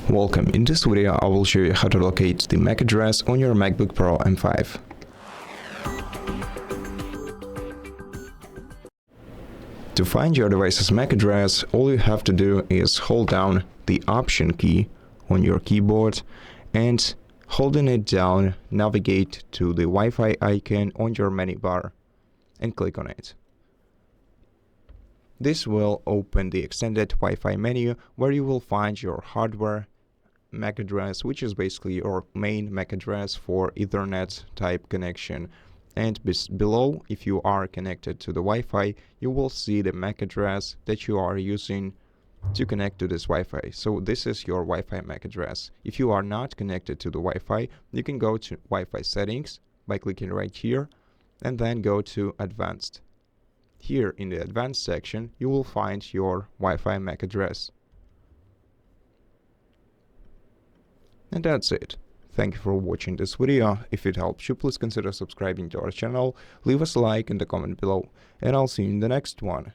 Welcome. In this video I will show you how to locate the MAC address on your MacBook Pro M5. To find your device's MAC address, all you have to do is hold down the Option key on your keyboard and holding it down, navigate to the Wi-Fi icon on your menu bar and click on it. This will open the extended Wi-Fi menu where you will find your hardware MAC address, which is basically your main MAC address for Ethernet type connection. And below, if you are connected to the Wi-Fi, you will see the MAC address that you are using to connect to this Wi-Fi. So this is your Wi-Fi MAC address. If you are not connected to the Wi-Fi, you can go to Wi-Fi settings by clicking right here and then go to Advanced. Here in the Advanced section, you will find your Wi-Fi MAC address. And that's it. Thank you for watching this video. If it helps you, please consider subscribing to our channel, leave us a like in the comment below, and I'll see you in the next one.